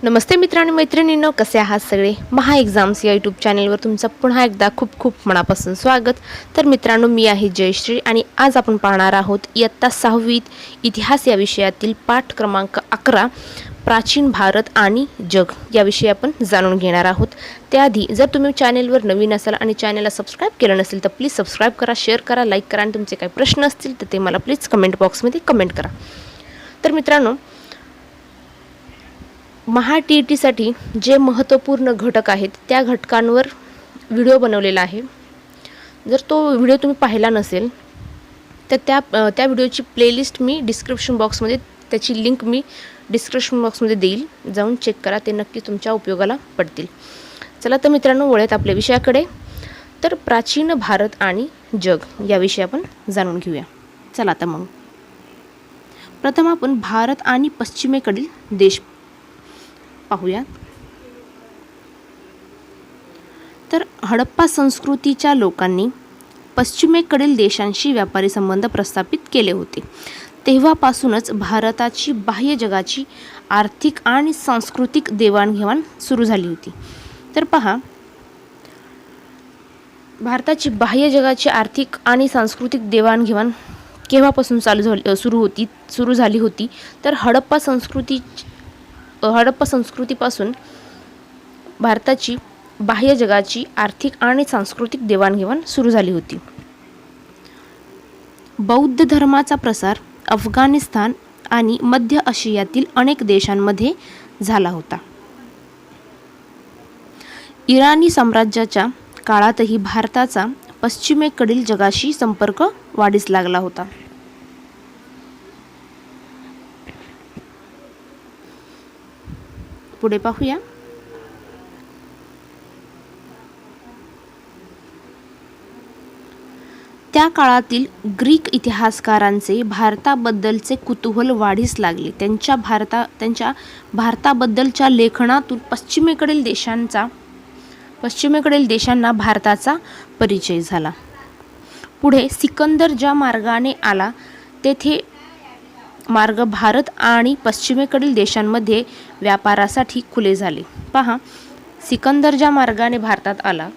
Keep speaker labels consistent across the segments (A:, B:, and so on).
A: नमस्ते मित्रांनो मैत्रिणींनो, कसे आहात सगळे. महा एक्झाम्स या यूट्यूब चॅनलवर तुमचं पुन्हा एकदा खूप खूप मनापासून स्वागत. तर मित्रांनो, मी आहे जयश्री आणि आज आपण पाहणार आहोत इयत्ता 6वीत इतिहास या विषयातील पाठ क्रमांक 11 प्राचीन भारत आणि जग याविषयी आपण जाणून घेणार आहोत. त्याआधी जर तुम्ही चॅनलवर नवीन असाल आणि चॅनलला सबस्क्राईब केलं नसेल तर प्लीज सबस्क्राईब करा, शेअर करा, लाईक करा आणि तुमचे काही प्रश्न असतील तर ते मला प्लीज कमेंट बॉक्समध्ये कमेंट करा. तर मित्रांनो, महा TETसाठी जे महत्त्वपूर्ण घटक आहेत त्या घटकांवर व्हिडिओ बनवलेला आहे. जर तो व्हिडिओ तुम्ही पाहिला नसेल तर त्या व्हिडिओची प्लेलिस्ट मी डिस्क्रिप्शन बॉक्समध्ये, त्याची लिंक मी डिस्क्रिप्शन बॉक्समध्ये देईल, जाऊन चेक करा, ते नक्की तुमच्या उपयोगाला पडतील. चला तर मित्रांनो, वळूयात आपल्या विषयाकडे. तर प्राचीन भारत आणि जग याविषयी आपण जाणून घेऊया. चला तर मग प्रथम आपण भारत आणि पश्चिमेकडील देश पाहूया. तर हडप्पा संस्कृतीच्या लोकांनी पश्चिमेकडील देशांशी व्यापारी संबंध प्रस्थापित केले होते. तेव्हापासूनच भारताची बाह्य जगाची आर्थिक आणि सांस्कृतिक देवाणघेवाण सुरू झाली होती. तर पहा, भारताची बाह्य जगाची आर्थिक आणि सांस्कृतिक देवाणघेवाण केव्हापासून सुरू झाली होती. तर हडप्पा संस्कृतीपासून भारताची बाह्य जगाची आर्थिक आणि सांस्कृतिक देवाणघेवाण सुरू झाली होती. बौद्ध धर्माचा प्रसार अफगाणिस्तान आणि मध्य आशियातील अनेक देशांमध्ये झाला होता. इराणी साम्राज्याच्या काळातही भारताचा पश्चिमेकडील जगाशी संपर्क वाढीस लागला होता. पुढे पाहूया. त्या काळातील ग्रीक इतिहासकारांचे भारताबद्दलचे कुतूहल वाढीस लागले. त्यांच्या भारताबद्दलच्या लेखनातून पश्चिमेकडील देशांना भारताचा परिचय झाला. पुढे सिकंदर ज्या मार्गाने आला तेथे मार्ग भारत आणि पश्चिमेकडील देशांमध्ये व्यापारासाठी खुले झाले. पहा, सिकंदर ज्या मार्गाने भारतात आला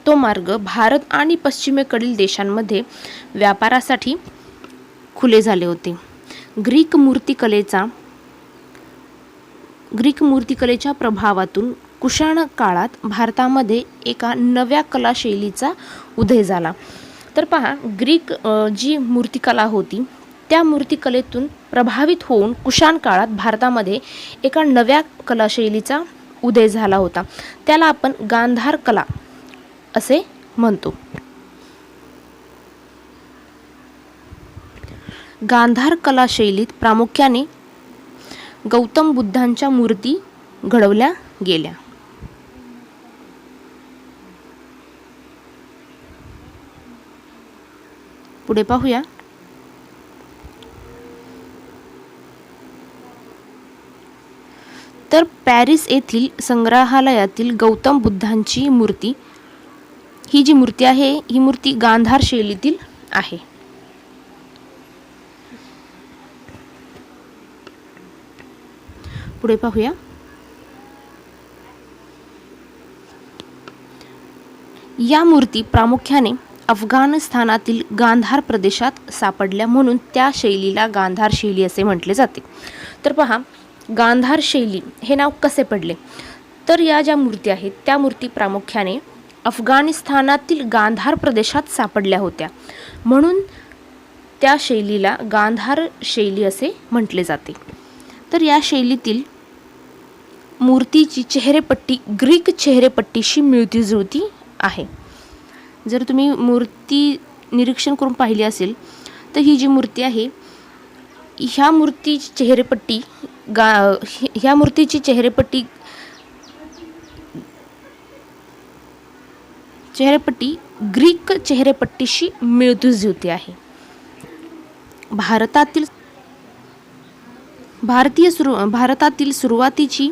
A: तो मार्ग भारत आणि पश्चिमेकडील देशांमध्ये व्यापारासाठी खुले झाले होते. ग्रीक मूर्तिकलेच्या प्रभावातून कुशाण काळात भारतामध्ये एका नव्या कलाशैलीचा उदय झाला. तर पहा, ग्रीक जी मूर्तिकला होती त्या मूर्तिकलेतून प्रभावित होऊन कुशाण काळात भारतामध्ये एका नव्या कलाशैलीचा उदय झाला होता. त्याला आपण गांधार कला असे म्हणतो. गांधार कलाशैलीत प्रामुख्याने गौतम बुद्धांच्या मूर्ती घडवल्या गेल्या. पुढे पाहूया. तर पॅरिस येथील संग्रहालयातील गौतम बुद्धांची मूर्ती, ही जी मूर्ती आहे ही मूर्ती गांधार शैलीतील आहे. पुढे पाहूया. या मूर्ती प्रामुख्याने अफगाणिस्तानातील गांधार प्रदेशात सापडल्या, म्हणून त्या शैलीला गांधार शैली असे म्हटले जाते. तर पहा, गांधार शैली हे नाव कसे पडले. तर या ज्या मूर्ती आहेत त्या मूर्ती प्रामुख्याने अफगाणिस्तानातील गांधार प्रदेशात सापडल्या होत्या, म्हणून त्या शैलीला गांधार शैली असे म्हटले जाते. तर या शैलीतील मूर्तीची चेहरेपट्टी ग्रीक चेहरेपट्टीशी मिळतीजुळती आहे. जर तुम्ही मूर्ती निरीक्षण करून पाहिली असेल तर ही जी मूर्ती आहे ह्या मूर्तीची चेहरेपट्टी ग्रीक चेहरेपट्टीशी मिळतीजुळती आहे. भारतातील सुरुवातीची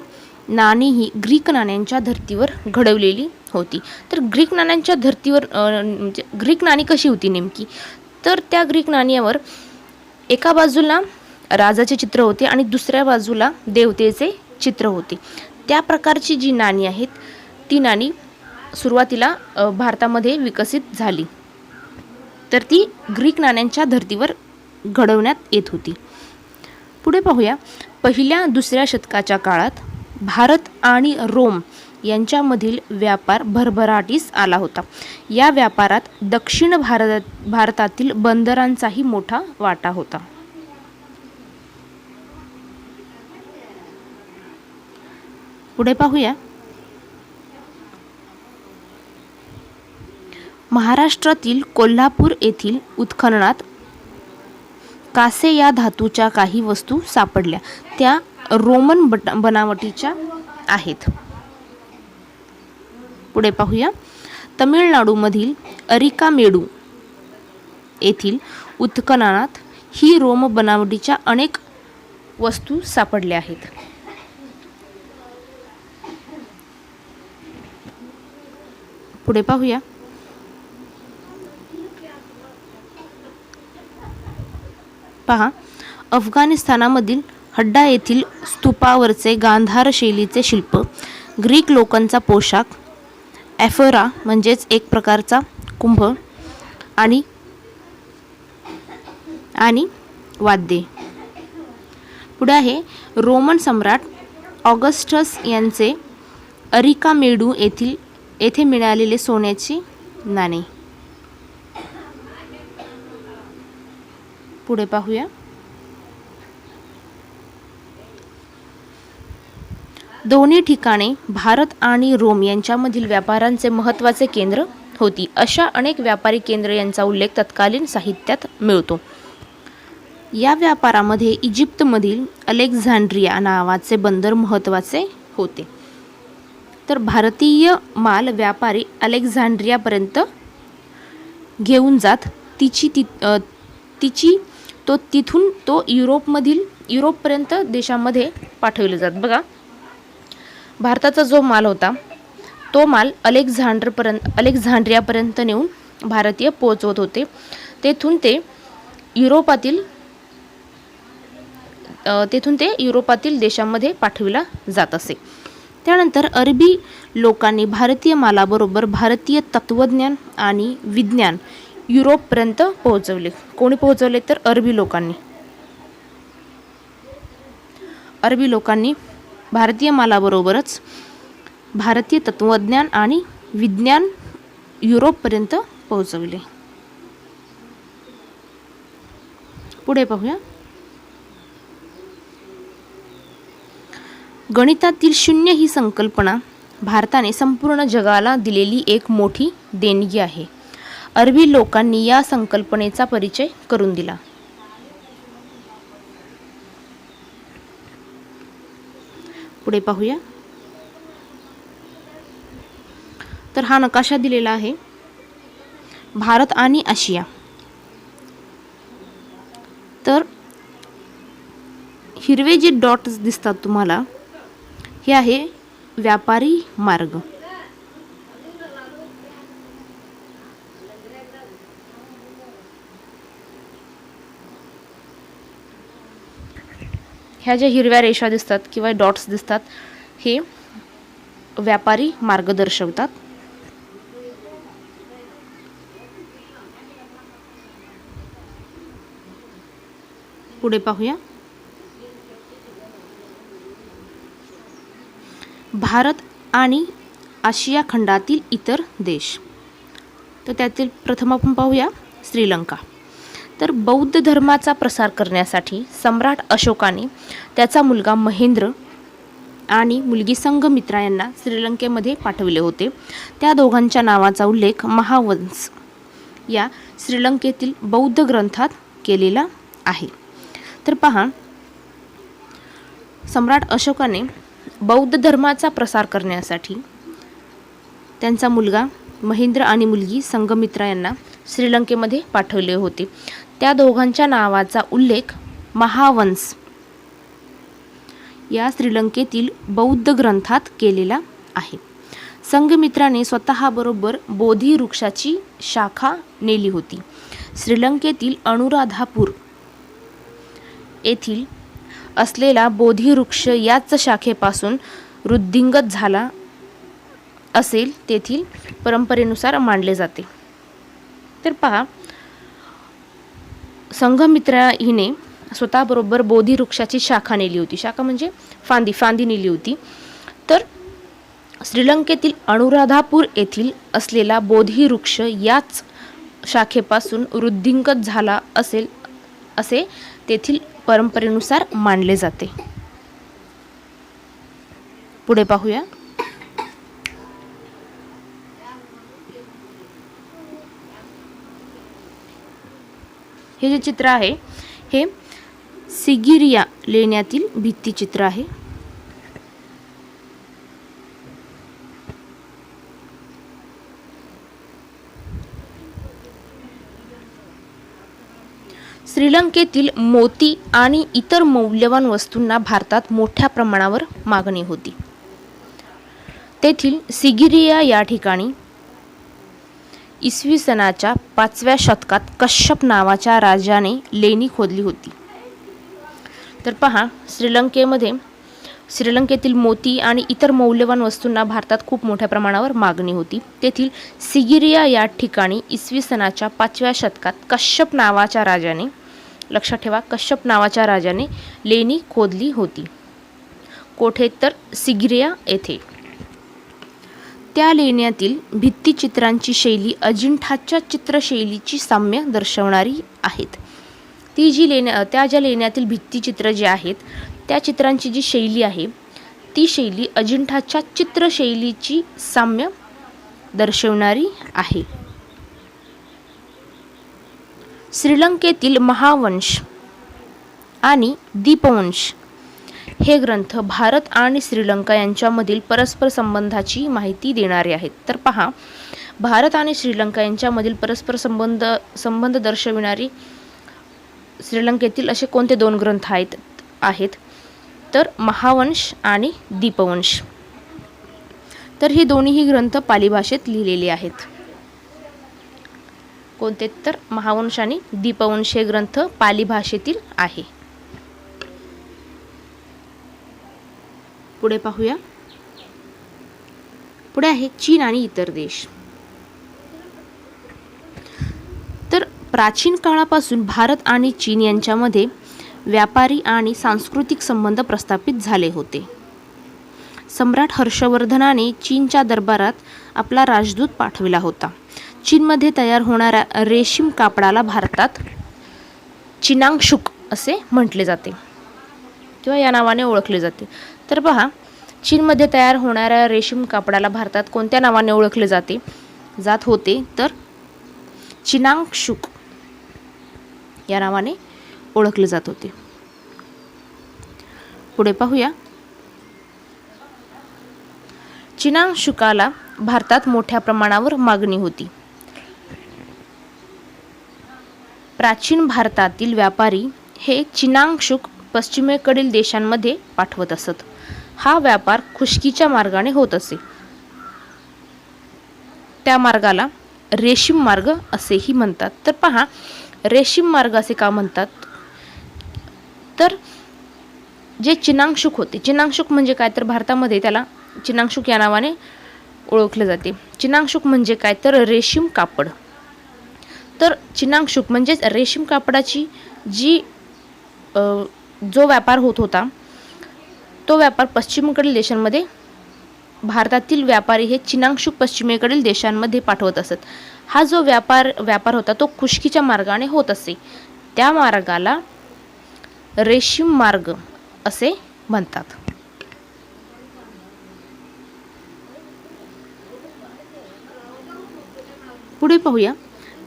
A: नाणी ही ग्रीक नाण्यांच्या धर्तीवर घडवलेली होती. तर ग्रीक नाण्यांच्या धर्तीवर म्हणजे ग्रीक नाणी कशी होती नेमकी. तर त्या ग्रीक नाण्यावर एका बाजूला राजाचे चित्र होते आणि दुसऱ्या बाजूला देवतेचे चित्र होते. त्या प्रकारची जी नाणी आहेत ती नाणी सुरुवातीला भारतामध्ये विकसित झाली. तर ती ग्रीक नाण्यांच्या धर्तीवर घडवण्यात येत होती. पुढे पाहूया. पहिल्या दुसऱ्या शतकाच्या काळात भारत आणि रोम यांच्यामधील व्यापार भरभराटीस आला होता. या व्यापारात दक्षिण भारतातील बंदरांचाही मोठा वाटा होता. पुढे पाहूया. महाराष्ट्रातील कोल्हापूर येथील उत्खननात कासे या धातूच्या काही वस्तू सापडल्या. त्या रोमन बनावटीच्या आहेत. पुढे पाहूया. तमिळनाडूमधील अरिकामेडू येथील उत्खननात ही रोम बनावटीच्या अनेक वस्तू सापडल्या आहेत. पुढे पाहूया. पहा. अफगाणिस्तानामधील हड्डा येथील स्तूपावरचे गांधार शैलीचे शिल्प, ग्रीक लोकांचा पोशाख, एफोरा म्हणजेच एक प्रकारचा कुंभ आणि वाद्ये. पुढे आहे रोमन सम्राट ऑगस्टस यांचे अरिकामेडू येथे मिळालेले सोन्याची नाणे. पुढे पाहूया. दोन्ही ठिकाणे भारत आणि रोम यांच्यामधील व्यापारांचे महत्त्वाचे केंद्र होती. अशा अनेक व्यापारी केंद्र यांचा उल्लेख तत्कालीन साहित्यात मिळतो. या व्यापारामध्ये इजिप्तमधील अलेक्झांड्रिया नावाचे बंदर महत्त्वाचे होते. तर भारतीय माल व्यापारी अलेक्झांड्रियापर्यंत घेऊन जात तिथून तो युरोपपर्यंत देशामध्ये पाठवले जात. बघा, भारताचा जो माल होता तो माल अलेक्झांड्रियापर्यंत नेऊन भारतीय पोहोचवत होते. तेथून ते युरोपातील देशांमध्ये पाठविला जात असे. त्यानंतर अरबी लोकांनी भारतीय मालाबरोबर भारतीय तत्त्वज्ञान आणि विज्ञान युरोपपर्यंत पोहोचवले. कोणी पोहोचवले तर अरबी लोकांनी भारतीय मालाबरोबरच भारतीय तत्त्वज्ञान आणि विज्ञान युरोपपर्यंत पोहोचवले. पुढे पाहूया. गणितातील शून्य ही संकल्पना भारताने संपूर्ण जगाला दिलेली एक मोठी देणगी आहे. अरबी लोकांनी या संकल्पनेचा परिचय करून दिला. पुढे पाहूया. तर हा नकाशा दिलेला आहे भारत आणि आशिया. तर हिरवे जे डॉट्स दिसतात तुम्हाला हे आहे व्यापारी मार्ग. ह्या ज्या हिरव्या रेषा दिसतात किंवा डॉट्स दिसतात हे व्यापारी मार्ग दर्शवतात. पुढे पाहूया. भारत आणि आशिया खंडातील इतर देश. तर त्यातील प्रथम आपण पाहूया श्रीलंका. तर बौद्ध धर्माचा प्रसार करण्यासाठी सम्राट अशोकाने त्याचा मुलगा महेंद्र आणि मुलगी संघमित्रा यांना श्रीलंकेमध्ये पाठविले होते. त्या दोघांच्या नावाचा उल्लेख महावंस या श्रीलंकेतील बौद्ध ग्रंथात केलेला आहे. तर पहा, सम्राट अशोकाने बौद्ध धर्माचा प्रसार करण्यासाठी त्यांचा मुलगा महेंद्र आणि मुलगी संघमित्रा यांना श्रीलंकेमध्ये पाठवले होते. त्या दोघांच्या नावाचा उल्लेख महावंस या श्रीलंकेतील बौद्ध ग्रंथात केलेला आहे. संघमित्राने स्वतःबरोबर बोधी वृक्षाची शाखा नेली होती. श्रीलंकेतील अनुराधापूर येथील असलेला बोधिवृक्ष याच शाखेपासून वृद्धिंगत झाला असेल तेथील परंपरेनुसार मानले जाते. तर पहा, संघमित्रा हिने स्वतःबरोबर बोधिवृक्षाची शाखा नेली होती. शाखा म्हणजे फांदी नेली होती. तर श्रीलंकेतील अनुराधापूर येथील असलेला बोधिवृक्ष याच शाखेपासून वृद्धिंगत झाला असेल असे तेथील परंपरेनुसार मानले जाते. पुढे पाहूया. हे जे चित्र आहे हे सिगिरिया लेण्यातील भित्तिचित्र आहे. श्रीलंकेतील मोती आणि इतर मौल्यवान वस्तूंना भारतात मोठ्या प्रमाणावर मागणी होती. तेथील सिगिरिया या ठिकाणी इसवी सनाच्या 5व्या शतकात कश्यप नावाच्या राजाने लेणी खोदली होती. तर पहा, श्रीलंकेतील मोती आणि इतर मौल्यवान वस्तूंना भारतात खूप मोठ्या प्रमाणावर मागणी होती. तेथील सिगिरिया या ठिकाणी इसवी सनाच्या 5व्या शतकात कश्यप नावाच्या राजाने, लक्षात ठेवा, कश्यप नावाच्या राजाने लेणी खोदली होती. कोठे? तर सिगिरिया येथे. त्या लेण्यातील भित्तिचित्रांची शैली अजिंठाच्या चित्रशैलीची साम्य दर्शवणारी आहेत. त्या ज्या लेण्यातील भित्तिचित्र जे आहेत त्या चित्रांची जी शैली आहे ती शैली अजिंठाच्या चित्रशैलीची साम्य दर्शवणारी आहे. श्रीलंकेतील महावंश आणि दीपवंश हे ग्रंथ भारत आणि श्रीलंका यांच्यामधील परस्पर संबंधाची माहिती देणारे आहेत. तर पहा, भारत आणि श्रीलंका यांच्यामधील परस्पर संबंध दर्शविणारी श्रीलंकेतील असे कोणते दोन ग्रंथ आहेत? तर महावंश आणि दीपवंश. तर हे दोन्हीही ग्रंथ पाली भाषेत लिहिलेले आहेत. कोणते? तर महावंश आणि दीपवंश हे ग्रंथ पाली भाषेतील आहे. पुढे पाहूया. पुढे आहे चीन आणि इतर देश. तर प्राचीन काळापासून भारत आणि चीन यांच्यामध्ये व्यापारी आणि सांस्कृतिक संबंध प्रस्थापित झाले होते. सम्राट हर्षवर्धनाने चीनच्या दरबारात आपला राजदूत पाठविला होता. चीनमध्ये तयार होणाऱ्या रेशीम कापडाला भारतात चिनांगशुक असे म्हटले जाते किंवा या नावाने ओळखले जाते. तर पहा, चीनमध्ये तयार होणाऱ्या रेशीम कापडाला भारतात कोणत्या नावाने ओळखले जात होते? तर चिनांगशुक या नावाने ओळखले जात होते. पुढे पाहूया. चिनांगशुकाला भारतात मोठ्या प्रमाणावर मागणी होती. प्राचीन भारतातील व्यापारी हे चिनांगशुक पश्चिमेकडील देशांमध्ये पाठवत असत. हा व्यापार खुष्कीच्या मार्गाने होत असे. त्या मार्गाला रेशीम मार्ग असेही म्हणतात. तर पहा, रेशीम मार्ग असे का म्हणतात? तर जे चिनांगशुक होते, चिनांगशुक म्हणजे काय? तर भारतामध्ये त्याला चिनांगशुक या नावाने ओळखले जाते. चिनांगशुक म्हणजे काय? तर रेशीम कापड. तर चिनांगशुक म्हणजेच रेशीम कापडाची जो व्यापार होत होता तो व्यापार पश्चिमेकडील देशांमध्ये भारतातील व्यापारी हे चिनांगशुक पश्चिमेकडील देशांमध्ये पाठवत असत. हा जो व्यापार होता तो खुष्कीच्या मार्गाने होत असे. त्या मार्गाला रेशीम मार्ग असे म्हणतात. पुढे पाहूया.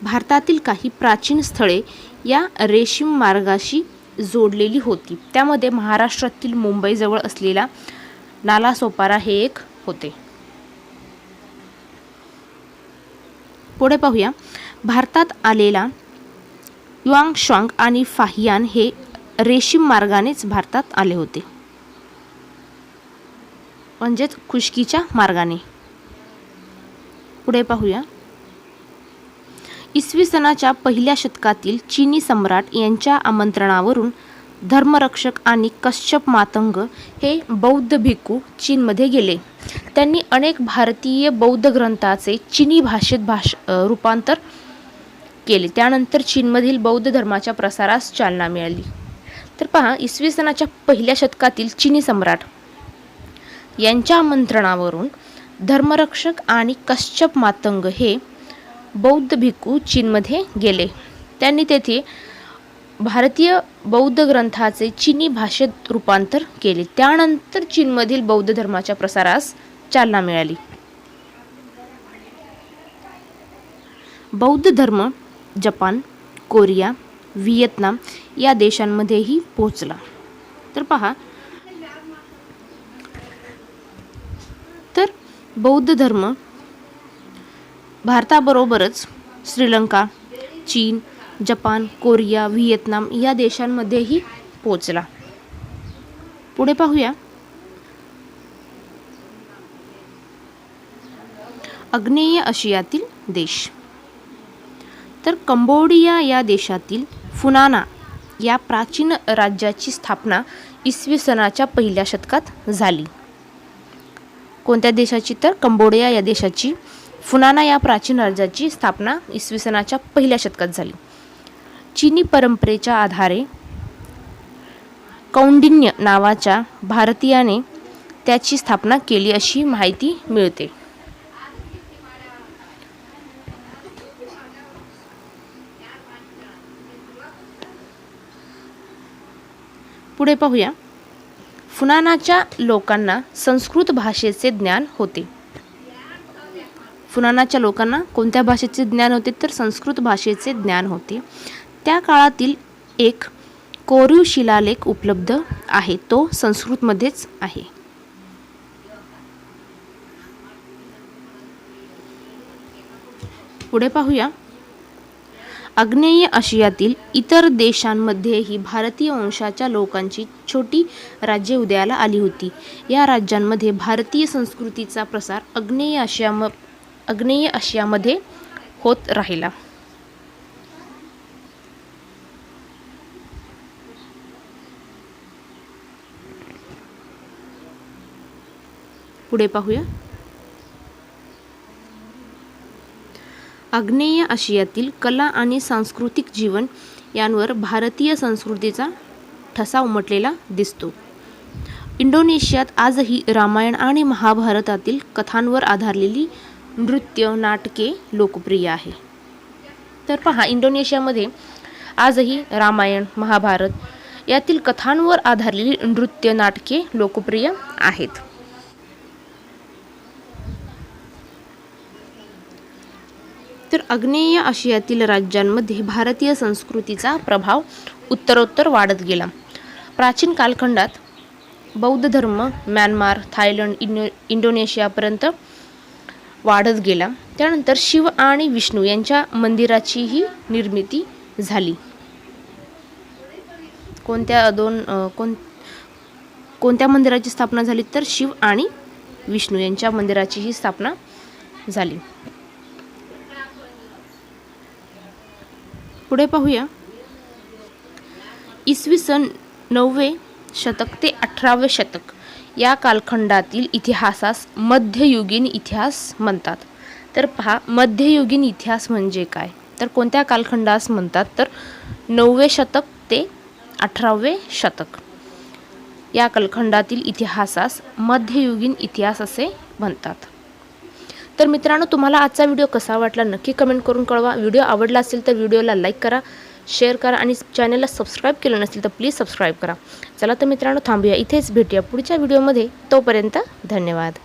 A: भारतातील काही प्राचीन स्थळे या रेशीम मार्गाशी जोडलेली होती. त्यामध्ये महाराष्ट्रातील मुंबईजवळ असलेला नालासोपारा हे एक होते. पुढे पाहूया. भारतात आलेला युआंगशांग आणि फाहियान हे रेशीम मार्गानेच भारतात आले होते, म्हणजेच खुष्कीच्या मार्गाने. पुढे पाहूया. इसवी सनाच्या पहिल्या शतकातील चीनी सम्राट यांच्या आमंत्रणावरून धर्मरक्षक आणि कश्यप मातंग हे बौद्ध भिक्खू चीनमध्ये गेले. त्यांनी अनेक भारतीय बौद्ध ग्रंथाचे चीनी भाषेत रूपांतर केले. त्यानंतर चीनमधील बौद्ध धर्माच्या प्रसारास चालना मिळाली. तर पहा, इसवी सनाच्या पहिल्या शतकातील चीनी सम्राट यांच्या आमंत्रणावरून धर्मरक्षक आणि कश्यप मातंग हे बौद्ध भिक्खू चीनमध्ये गेले. त्यांनी तेथे भारतीय बौद्ध ग्रंथाचे चीनी भाषेत रूपांतर केले. त्यानंतर चीनमधील बौद्ध धर्माच्या प्रसारास चालना मिळाली. बौद्ध धर्म जपान, कोरिया, व्हिएतनाम या देशांमध्येही पोहोचला. तर पहा, तर बौद्ध धर्म भारताबरोबरच श्रीलंका, चीन, जपान, कोरिया, व्हिएतनाम या देशांमध्येही पोहोचला. पुढे पाहूया, आग्नेय आशियातील देश. तर कंबोडिया या देशातील फुनाना या प्राचीन राज्याची स्थापना इसवी सनाच्या पहिल्या शतकात झाली. कोणत्या देशाची? तर कंबोडिया या देशाची फुनाना या प्राचीन राज्याची स्थापना इसवी सनाच्या पहिल्या शतकात झाली. चीनी परंपरेच्या आधारे कौंडिन्य नावाच्या भारतीयाने त्याची स्थापना केली अशी माहिती मिळते. पुढे पाहूया, फुनानाच्या लोकांना संस्कृत भाषेचे ज्ञान होते. फुनानाच्या लोकांना कोणत्या भाषेचे ज्ञान होते? तर संस्कृत भाषेचे ज्ञान होते. त्या काळातील एक कोरीव शिलालेख उपलब्ध आहे, तो संस्कृतमध्येच आहे. पुढे पाहूया, आग्नेय आशियातील इतर देशांमध्येही भारतीय वंशाच्या लोकांची छोटी राज्ये उदयाला आली होती. या राज्यांमध्ये भारतीय संस्कृतीचा प्रसार आग्नेय आशियामध्ये होत राहिला. पुढे पाहूया, आग्नेय आशियातील कला आणि सांस्कृतिक जीवन यांवर भारतीय संस्कृतीचा ठसा उमटलेला दिसतो. इंडोनेशियात आजही रामायण आणि महाभारतातील कथांवर आधारलेली नृत्य नाटके लोकप्रिय आहे. तर पहा, इंडोनेशियामध्ये आजही रामायण महाभारत यातील कथांवर आधारलेली नृत्य नाटके लोकप्रिय आहेत. तर आग्नेय आशियातील राज्यांमध्ये भारतीय संस्कृतीचा प्रभाव उत्तरोत्तर वाढत गेला. प्राचीन कालखंडात बौद्ध धर्म म्यानमार, थायलंड, इंडोनेशियापर्यंत वाढत गेला. त्यानंतर शिव आणि विष्णू यांच्या मंदिराचीही निर्मिती झाली. कोणत्या मंदिराची स्थापना झाली? तर शिव आणि विष्णू यांच्या मंदिराचीही स्थापना झाली. पुढे पाहूया, इसवी सन 9वे शतक ते 18वे शतक या कालखंडातील इतिहासास मध्ययुगीन इतिहास म्हणतात. तर पहा, मध्ययुगीन इतिहास म्हणजे काय? तर कोणत्या कालखंडास म्हणतात? तर 9वे शतक ते 18वे शतक या कालखंडातील इतिहासास मध्ययुगीन इतिहास असे म्हणतात. तर मित्रांनो, तुम्हाला आजचा व्हिडिओ कसा वाटला नक्की कमेंट करून कळवा. व्हिडिओ आवडला असेल तर व्हिडिओला लाईक करा, शेअर करा आणि चॅनलला सबस्क्राईब केलं नसेल तर प्लीज सबस्क्राईब करा. चला तर मित्रांनो, थांबूया इथेच, भेटूया पुढच्या व्हिडिओमध्ये. तोपर्यंत धन्यवाद.